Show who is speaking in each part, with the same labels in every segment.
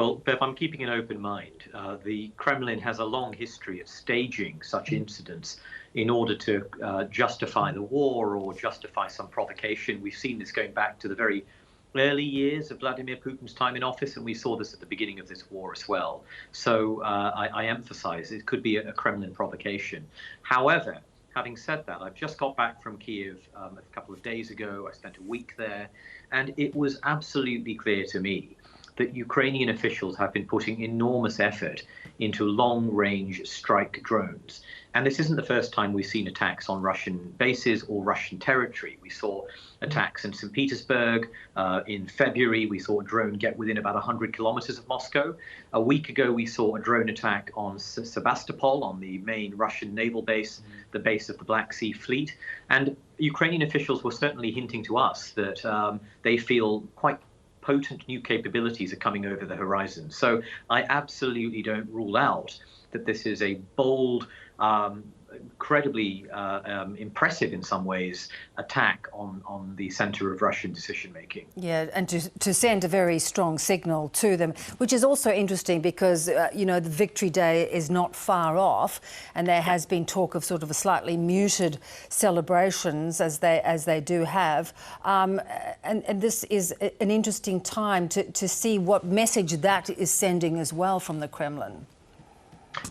Speaker 1: Well, Bev, I'm keeping an open mind. The Kremlin has a long history of staging such incidents in order to justify the war or justify some provocation. We've seen this going back to the very early years of Vladimir Putin's time in office, and we saw this at the beginning of this war as well. So I emphasize it could be a Kremlin provocation. However, having said that, I've just got back from Kiev a couple of days ago. I spent a week there, and it was absolutely clear to me that Ukrainian officials have been putting enormous effort into long-range strike drones. And this isn't the first time we've seen attacks on Russian bases or Russian territory. We saw attacks in St. Petersburg. In February, we saw a drone get within about 100 kilometers of Moscow. A week ago, we saw a drone attack on Sebastopol, on the main Russian naval base, the base of the Black Sea Fleet. And Ukrainian officials were certainly hinting to us that they feel quite potent new capabilities are coming over the horizon. So I absolutely don't rule out that this is a bold, incredibly impressive in some ways attack on the center of Russian decision making.
Speaker 2: Yeah, and to send a very strong signal to them, which is also interesting because the Victory Day is not far off, and there has been talk of sort of a slightly muted celebrations as they do have, and this is an interesting time to see what message that is sending as well from the Kremlin.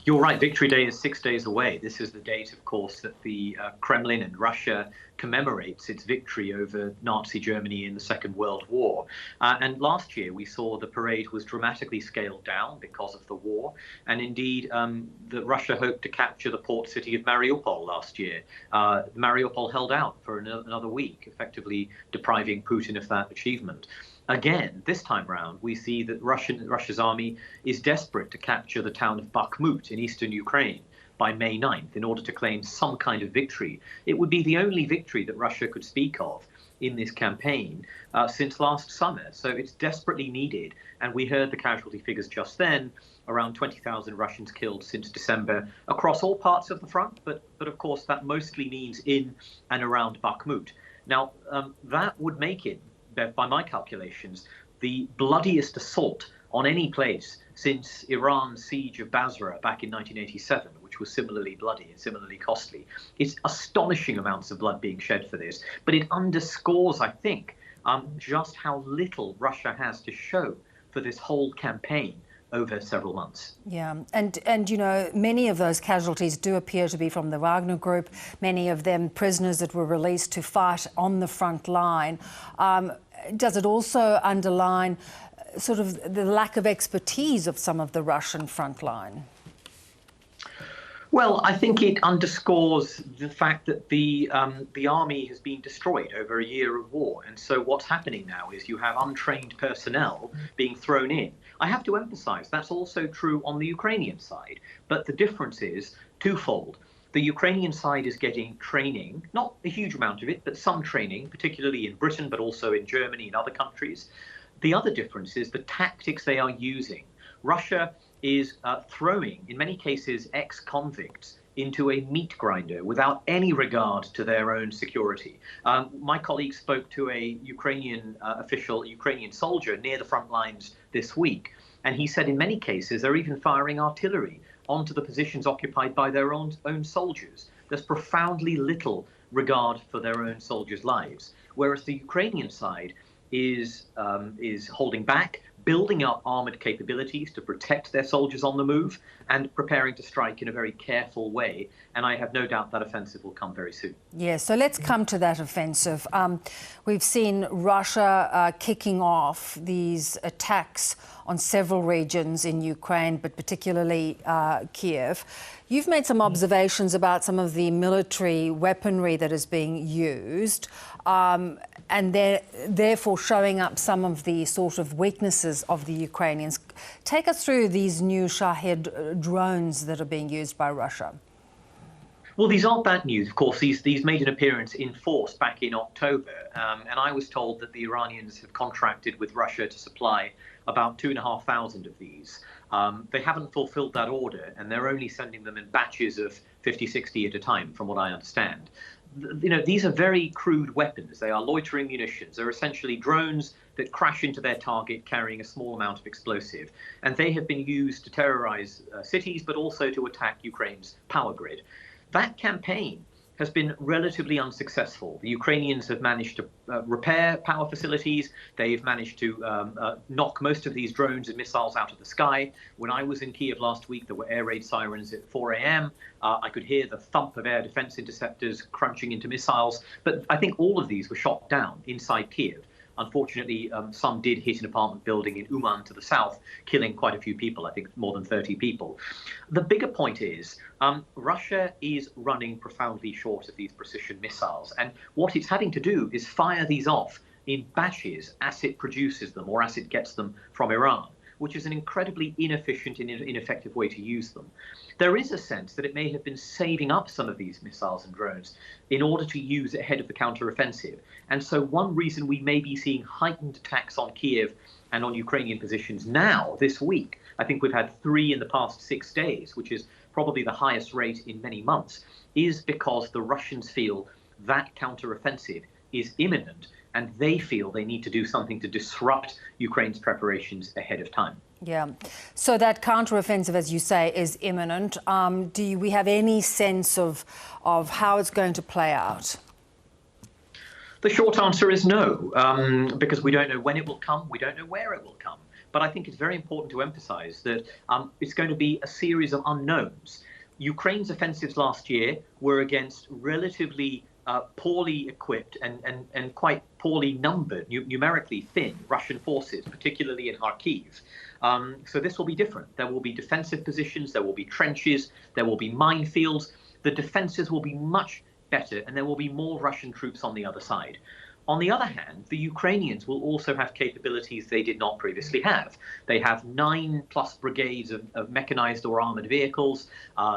Speaker 1: You're right, Victory Day is 6 days away. This is the date, of course, that the Kremlin and Russia commemorates its victory over Nazi Germany in the Second World War. And last year we saw the parade was dramatically scaled down because of the war. And indeed, that Russia hoped to capture the port city of Mariupol last year. Mariupol held out for another week, effectively depriving Putin of that achievement. Again, this time round, we see that Russia's army is desperate to capture the town of Bakhmut in eastern Ukraine by May 9th in order to claim some kind of victory. It would be the only victory that Russia could speak of in this campaign since last summer. So it's desperately needed. And we heard the casualty figures just then, around 20,000 Russians killed since December across all parts of the front. But of course, that mostly means in and around Bakhmut. Now, that would make it, by my calculations, the bloodiest assault on any place since Iran's siege of Basra back in 1987, which was similarly bloody and similarly costly. It's astonishing amounts of blood being shed for this, but it underscores, I think, just how little Russia has to show for this whole campaign over several months.
Speaker 2: Yeah, and many of those casualties do appear to be from the Wagner Group, many of them prisoners that were released to fight on the front line. Does it also underline sort of the lack of expertise of some of the Russian front line?
Speaker 1: Well, I think it underscores the fact that the army has been destroyed over a year of war. And so what's happening now is you have untrained personnel being thrown in. I have to emphasize that's also true on the Ukrainian side. But the difference is twofold. The Ukrainian side is getting training, not a huge amount of it, but some training, particularly in Britain, but also in Germany and other countries. The other difference is the tactics they are using. Russia is throwing, in many cases, ex-convicts into a meat grinder without any regard to their own security. My colleague spoke to a Ukrainian Ukrainian soldier near the front lines this week, and he said in many cases they're even firing artillery onto the positions occupied by their own soldiers. There's profoundly little regard for their own soldiers' lives, whereas the Ukrainian side is holding back, building up armored capabilities to protect their soldiers on the move, and preparing to strike in a very careful way. And I have no doubt that offensive will come very soon.
Speaker 2: Yeah, so let's come to that offensive. We've seen Russia kicking off these attacks on several regions in Ukraine, but particularly Kiev. You've made some observations about some of the military weaponry that is being used, and they're therefore showing up some of the sort of weaknesses of the Ukrainians. Take us through these new Shahed drones that are being used by Russia.
Speaker 1: Well, these aren't bad news, of course. These made an appearance in force back in October, and I was told that the Iranians have contracted with Russia to supply about 2,500 of these. They haven't fulfilled that order, and they're only sending them in batches of 50, 60 at a time, from what I understand. These are very crude weapons. They are loitering munitions. They're essentially drones that crash into their target carrying a small amount of explosive. And they have been used to terrorize cities, but also to attack Ukraine's power grid. That campaign has been relatively unsuccessful. The Ukrainians have managed to repair power facilities. They've managed to knock most of these drones and missiles out of the sky. When I was in Kiev last week, there were air raid sirens at 4 a.m. I could hear the thump of air defense interceptors crunching into missiles. But I think all of these were shot down inside Kiev. Unfortunately, some did hit an apartment building in Uman to the south, killing quite a few people, I think more than 30 people. The bigger point is Russia is running profoundly short of these precision missiles. And what it's having to do is fire these off in batches as it produces them or as it gets them from Iran, which is an incredibly inefficient and ineffective way to use them. There is a sense that it may have been saving up some of these missiles and drones in order to use ahead of the counteroffensive. And so one reason we may be seeing heightened attacks on Kiev and on Ukrainian positions now, this week, I think we've had 3 in the past 6 days, which is probably the highest rate in many months, is because the Russians feel that counteroffensive is imminent, and they feel they need to do something to disrupt Ukraine's preparations ahead of time.
Speaker 2: Yeah. So that counteroffensive, as you say, is imminent. Do we have any sense of how it's going to play out?
Speaker 1: The short answer is no, because we don't know when it will come. We don't know where it will come. But I think it's very important to emphasize that it's going to be a series of unknowns. Ukraine's offensives last year were against relatively poorly equipped and quite poorly numbered, numerically thin Russian forces, particularly in Kharkiv. So this will be different. There will be defensive positions, there will be trenches, there will be minefields. The defenses will be much better, and there will be more Russian troops on the other side. On the other hand, the Ukrainians will also have capabilities they did not previously have. They have 9+ brigades of mechanized or armored vehicles.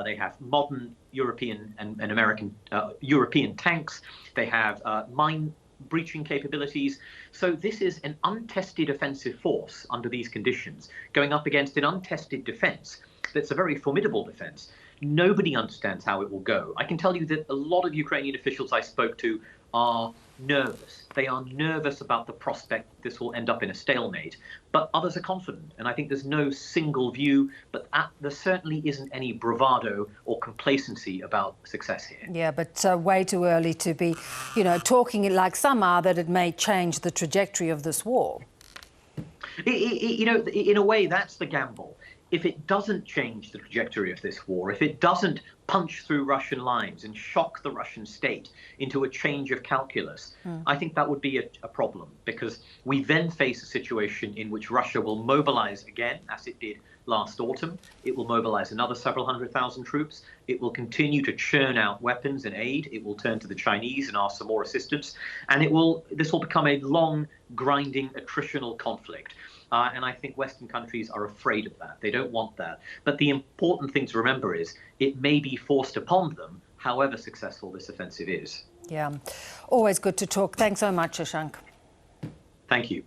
Speaker 1: They have modern European and American European tanks. They have mine breaching capabilities. So this is an untested offensive force under these conditions, going up against an untested defense that's a very formidable defense. Nobody understands how it will go. I can tell you that a lot of Ukrainian officials I spoke to are nervous. They are nervous about the prospect this will end up in a stalemate, but others are confident. And I think there's no single view, but there certainly isn't any bravado or complacency about success here.
Speaker 2: Yeah, but way too early to be, talking like some are that it may change the trajectory of this war.
Speaker 1: In a way, that's the gamble. If it doesn't change the trajectory of this war, if it doesn't punch through Russian lines and shock the Russian state into a change of calculus, I think that would be a problem, because we then face a situation in which Russia will mobilize again, as it did last autumn. It will mobilize another several 100,000 troops. It will continue to churn out weapons and aid. It will turn to the Chinese and ask for more assistance. And this will become a long, grinding, attritional conflict. And I think Western countries are afraid of that. They don't want that. But the important thing to remember is it may be forced upon them, however successful this offensive is.
Speaker 2: Yeah. Always good to talk. Thanks so much, Shashank.
Speaker 1: Thank you.